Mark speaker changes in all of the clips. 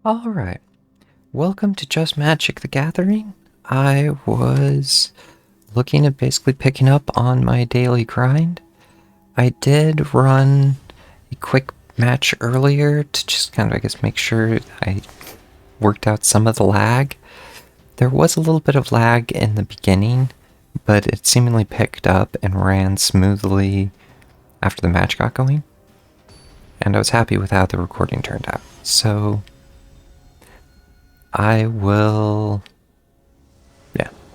Speaker 1: Alright, welcome to Just Magic the Gathering. I was looking at basically picking up on my daily grind. I did run a quick match earlier to just kind of, I guess, make sure I worked out some of the lag. There was a little bit of lag in the beginning, but it seemingly picked up and ran smoothly after the match got going. And I was happy with how the recording turned out. So I will,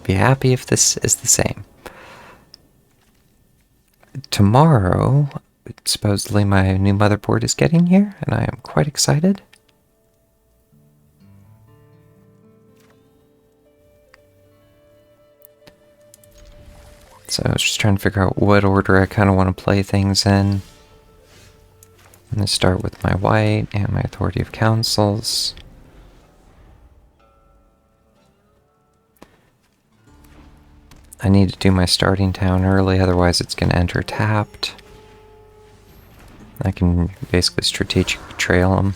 Speaker 1: be happy if this is the same. Tomorrow, supposedly my new motherboard is getting here, and I am quite excited. So I was just trying to figure out what order I kind of want to play things in. I'm going to start with my white and my authority of councils. I need to do my starting town early, otherwise it's going to enter tapped. I can basically strategically trail him.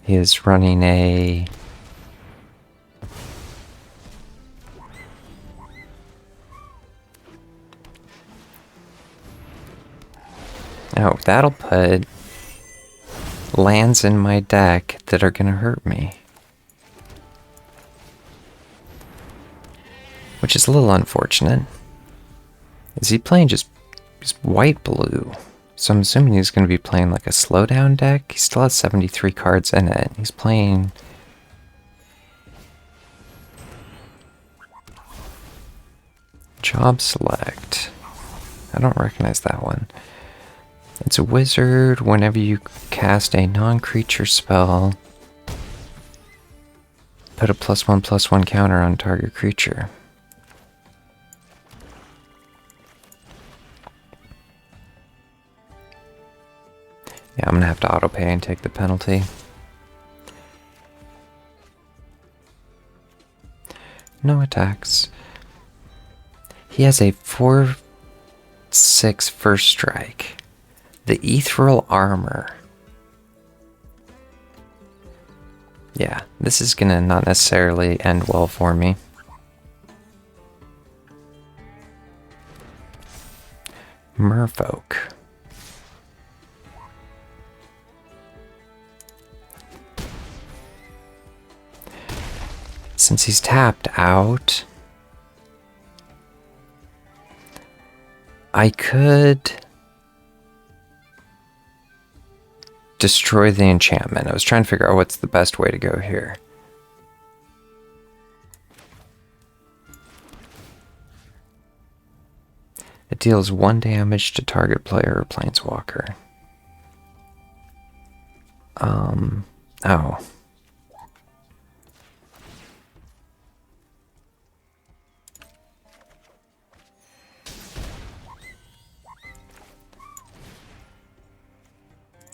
Speaker 1: He is running a... Oh, that'll put lands in my deck that are going to hurt me. Which is a little unfortunate. Is he playing just white-blue? So I'm assuming he's going to be playing like a slowdown deck. He still has 73 cards in it. He's playing... Job select. I don't recognize that one. It's a wizard. Whenever you cast a non-creature spell, put a +1/+1 counter on target creature. Yeah, I'm gonna have to autopay and take the penalty. No attacks. He has a 4/6 first strike. The ethereal armor. Yeah, this is gonna not necessarily end well for me. Merfolk. Since he's tapped out, I could destroy the enchantment. I was trying to figure out what's the best way to go here. It deals 1 damage to target player or planeswalker. Oh.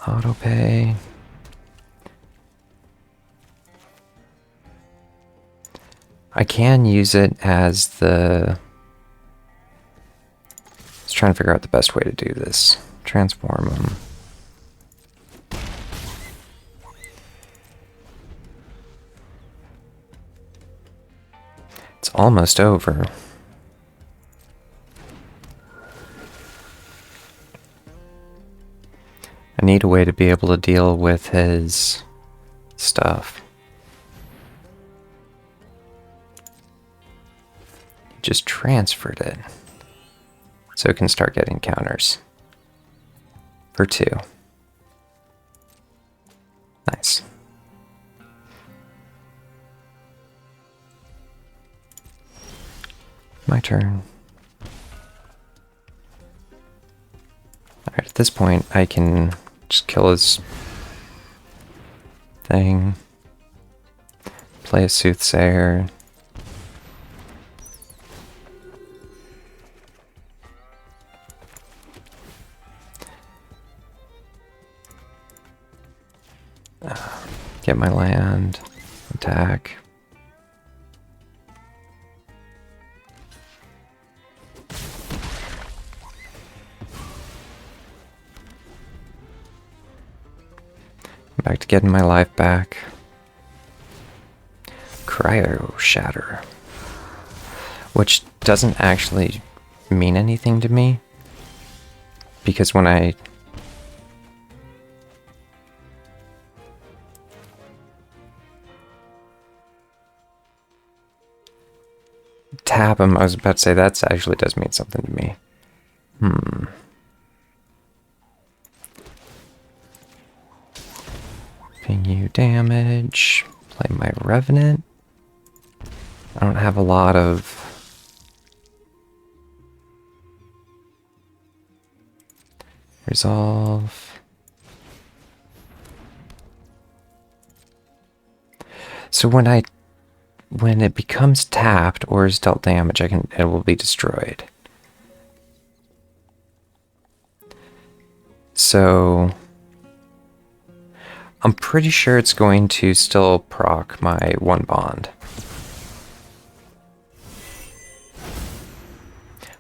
Speaker 1: Autopay. I can use it as the... I was trying to figure out the best way to do this. Transform them. It's almost over. I need a way to be able to deal with his stuff. He just transferred it. So it can start getting counters. For 2. Nice. My turn. Alright, at this point I can just kill his thing. Play a soothsayer. Get my land. Attack. Back to getting my life back. Cryo Shatter. Which doesn't actually mean anything to me. Because when I tap him, I was about to say that actually does mean something to me. Ping you damage. Play my Revenant. I don't have a lot of resolve. So when it becomes tapped or is dealt damage, it will be destroyed. So I'm pretty sure it's going to still proc my 1 bond.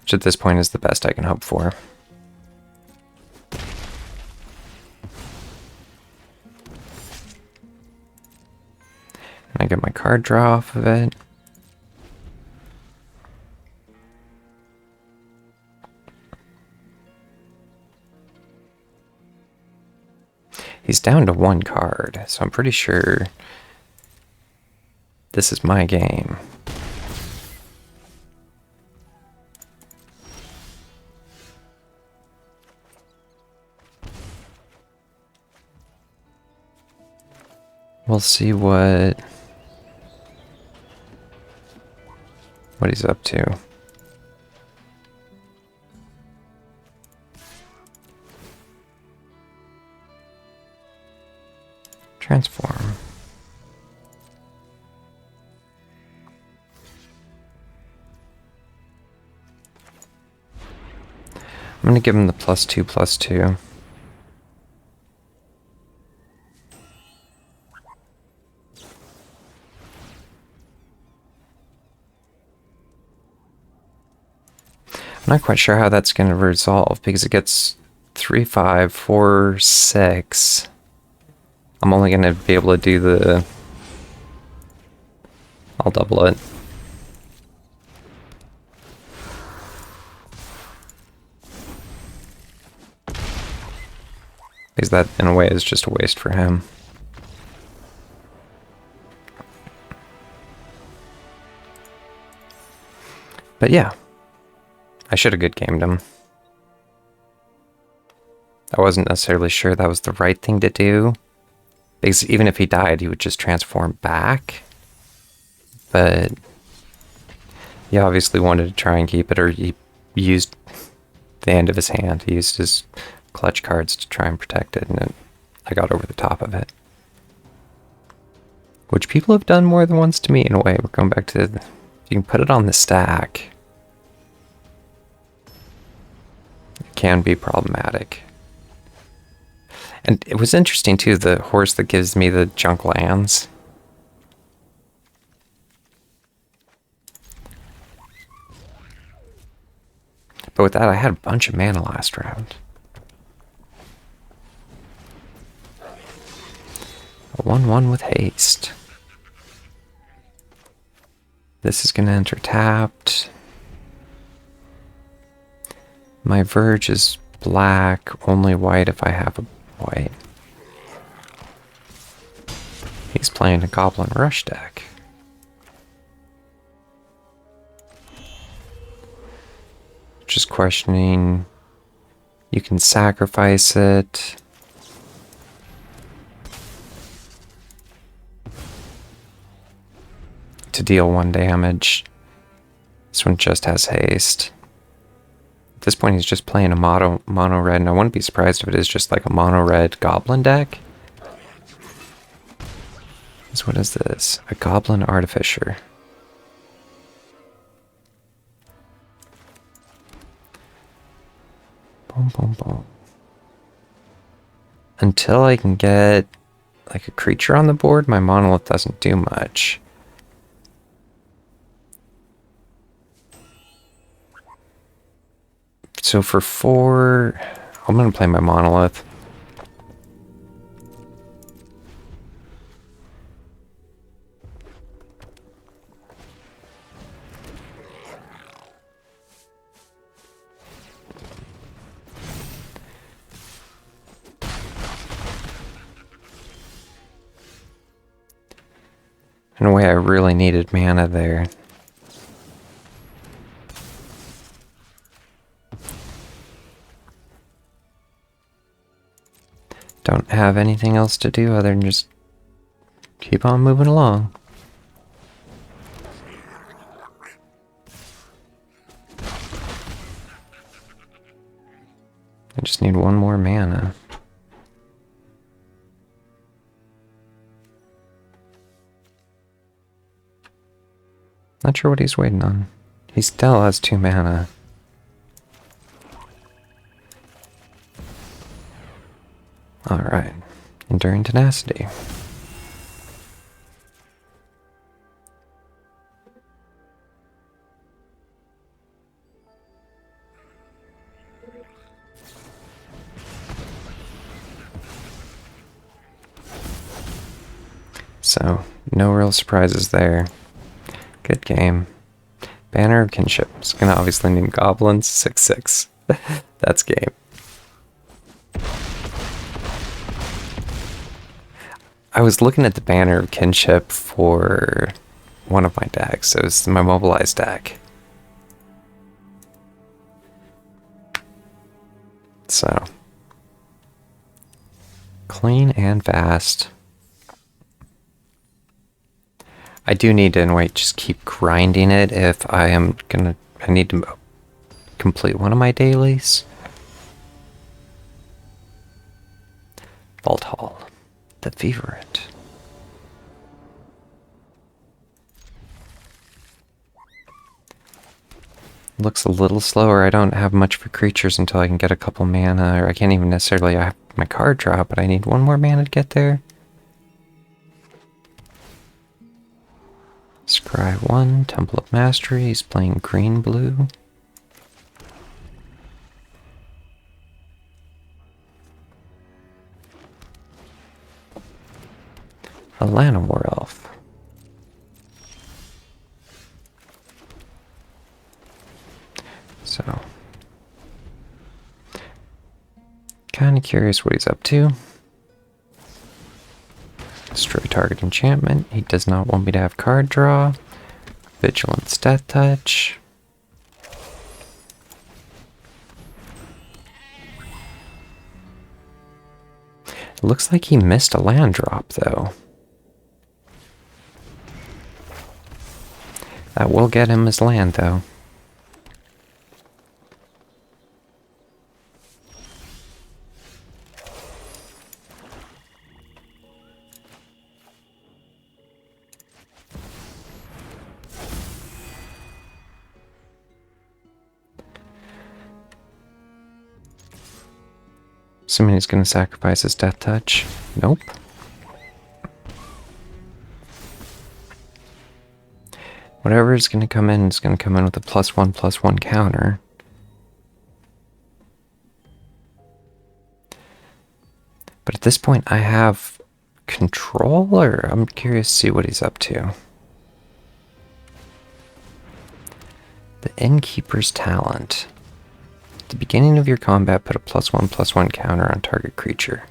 Speaker 1: Which at this point is the best I can hope for. And I get my card draw off of it. He's down to 1 card, so I'm pretty sure this is my game. We'll see what he's up to. Transform. I'm going to give him the +2/+2. I'm not quite sure how that's going to resolve because it gets 3, 5, 4, 6. I'm only going to be able to do the... I'll double it. Because that, in a way, is just a waste for him. But yeah. I should have good gamed him. I wasn't necessarily sure that was the right thing to do. Because even if he died, he would just transform back. But he obviously wanted to try and keep it, or he used the end of his hand. He used his clutch cards to try and protect it, and I got over the top of it. Which people have done more than once to me, in a way. We're going back to... You can put it on the stack. It can be problematic. And it was interesting, too, the horse that gives me the junk lands. But with that, I had a bunch of mana last round. A 1/1 with haste. This is going to enter tapped. My Verge is black, only white if I have a white. He's playing a Goblin Rush deck. Just questioning, you can sacrifice it. To deal 1 damage. This one just has haste. At this point, he's just playing a mono red, and I wouldn't be surprised if it is just like a mono red goblin deck. So what is this? A Goblin Artificer. Boom, boom, boom. Until I can get like a creature on the board, my monolith doesn't do much. So for 4, I'm going to play my monolith. In a way, I really needed mana there. Don't have anything else to do other than just keep on moving along. I just need one more mana. Not sure what he's waiting on. He still has 2 mana. Alright. Enduring Tenacity. So, no real surprises there. Good game. Banner of Kinship. It's gonna obviously need goblins. 6/6. That's game. I was looking at the Banner of Kinship for one of my decks. It was my mobilized deck. So, clean and fast. I do need to, anyway, just keep grinding it if I need to complete one of my dailies. Vault Hall, the Favorite. Looks a little slower. I don't have much for creatures until I can get a couple mana, or I can't even necessarily have my card drop, but I need one more mana to get there. Scry 1, Temple of Mastery. He's playing green-blue. A Llanowar Elf. So, kind of curious what he's up to. Destroy target enchantment. He does not want me to have card draw. Vigilance, Death Touch. It looks like he missed a land drop, though. That will get him his land, though. Assuming he's going to sacrifice his Death Touch. Nope. Whatever is going to come in is going to come in with a +1/+1 counter. But at this point, I have control, or I'm curious to see what he's up to. The Innkeeper's Talent. At the beginning of your combat, put a +1/+1 counter on target creature.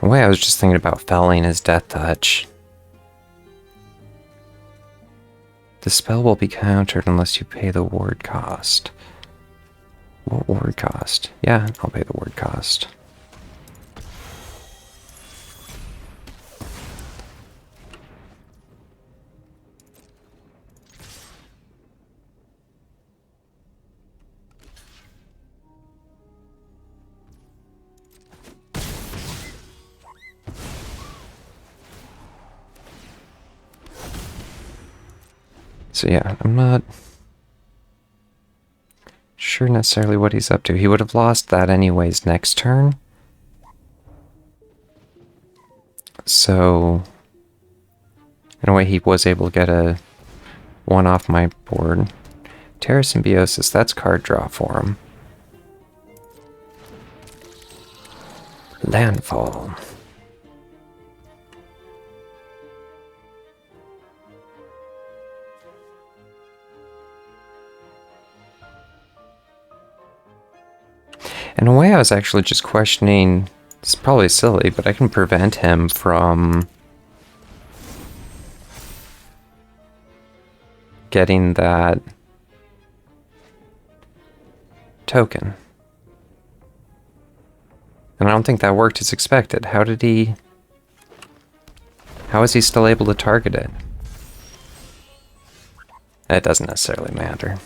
Speaker 1: In a way, I was just thinking about felling his Death Touch. The spell will be countered unless you pay the ward cost. What ward cost? Yeah, I'll pay the ward cost. So yeah, I'm not sure necessarily what he's up to. He would have lost that anyways next turn. So, in a way, he was able to get a one off my board. Terra Symbiosis, that's card draw for him. Landfall. In a way, I was actually just questioning, it's probably silly, but I can prevent him from getting that token. And I don't think that worked as expected. How is he still able to target it? It doesn't necessarily matter.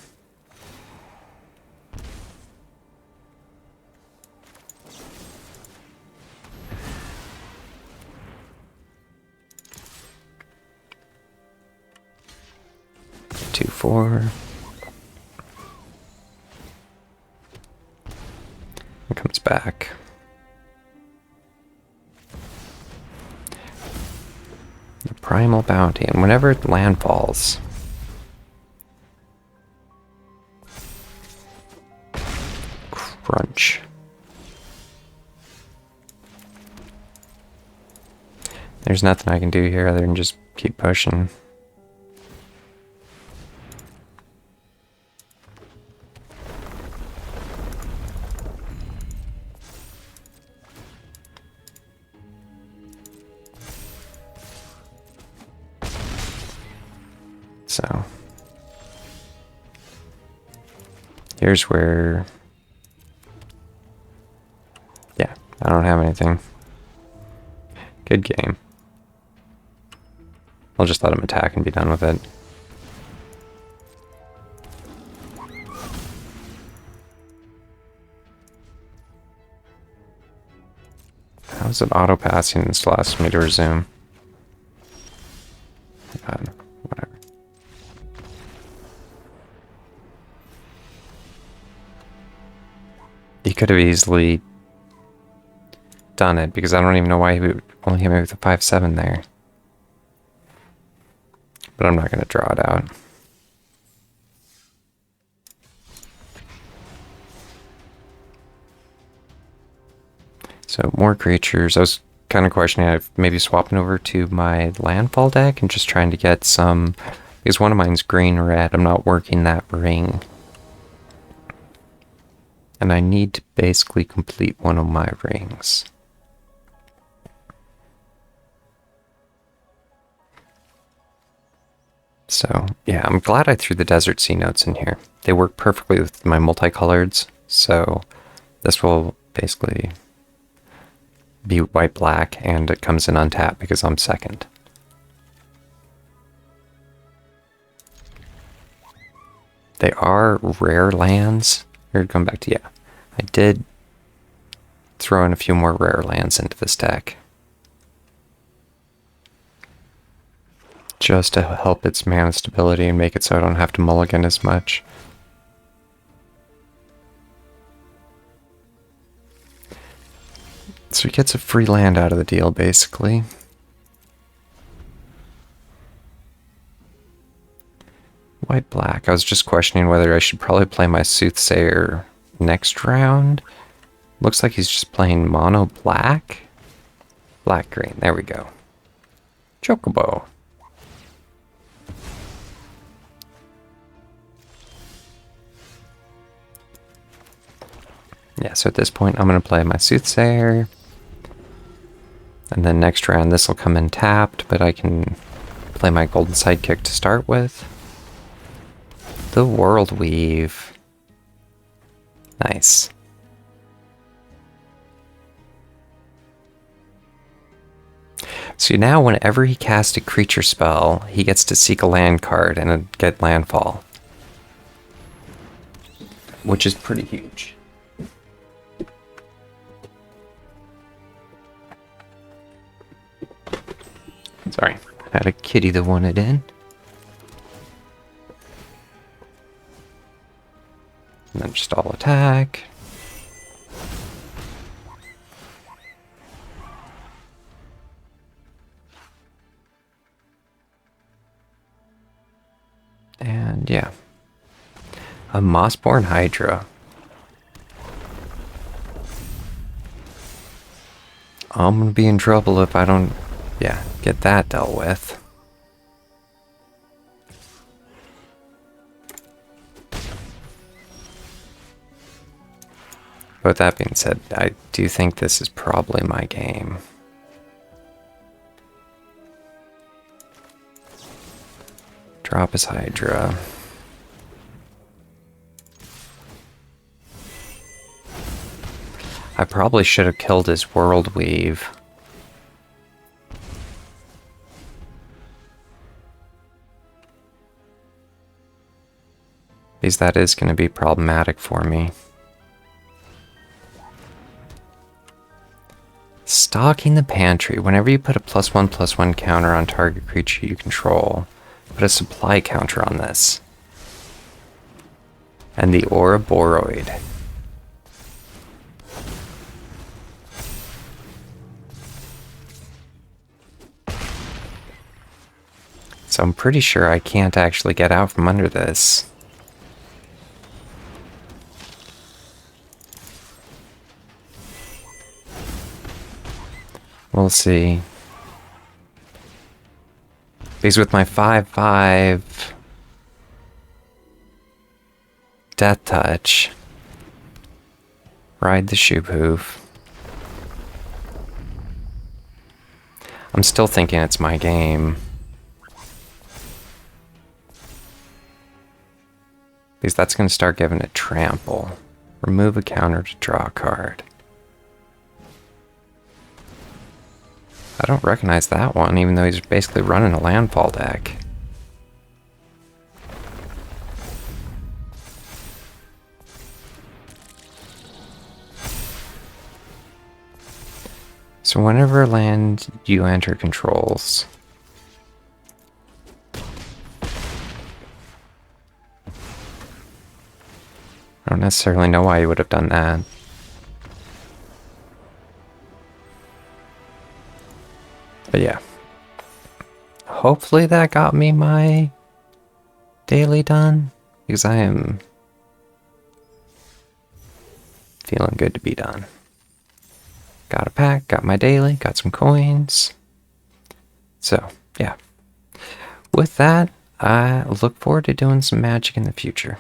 Speaker 1: Two, four. It comes back. The primal bounty, and whenever land falls, crunch. There's nothing I can do here other than just keep pushing. So here's where, yeah, I don't have anything. Good game. I'll just let him attack and be done with it. How's it auto-passing and still asks me to resume? God, whatever. He could have easily done it, because I don't even know why he would only hit me with a 5-7 there. But I'm not going to draw it out. So more creatures. I was kind of questioning if maybe swapping over to my landfall deck and just trying to get some, because one of mine's green-red. I'm not working that ring. And I need to basically complete one of my rings. So, yeah, I'm glad I threw the Desert Sea notes in here. They work perfectly with my multicoloreds, so this will basically be white-black, and it comes in untapped because I'm second. They are rare lands. Here, come back to, yeah. I did throw in a few more rare lands into this deck, just to help its mana stability and make it so I don't have to mulligan as much. So he gets a free land out of the deal, basically. White-black. I was just questioning whether I should probably play my Soothsayer next round. Looks like he's just playing mono-black. Black-green. There we go. Chocobo. Yeah, so at this point I'm going to play my Soothsayer. And then next round this will come in tapped, but I can play my Golden Sidekick to start with. The World Weave. Nice. So now whenever he casts a creature spell, he gets to seek a land card and get landfall. Which is pretty huge. Sorry, had a kitty that wanted in. And then just all attack. And yeah. A Mossborn Hydra. I'm gonna be in trouble if I don't, yeah, get that dealt with. But with that being said, I do think this is probably my game. Drop his Hydra. I probably should have killed his World Weave. Because that is going to be problematic for me. Stocking the pantry. Whenever you put a +1/+1 counter on target creature you control, put a supply counter on this. And the Ouroboros. So I'm pretty sure I can't actually get out from under this. We'll see. Because with my 5/5 Death Touch, ride the Hexproof. I'm still thinking it's my game. Because that's going to start giving it trample. Remove a counter to draw a card. I don't recognize that one, even though he's basically running a landfall deck. So whenever land you enter controls, I don't necessarily know why you would have done that. But yeah. Hopefully that got me my daily done, because I am feeling good to be done. Got a pack, got my daily, got some coins. So, yeah. With that, I look forward to doing some magic in the future.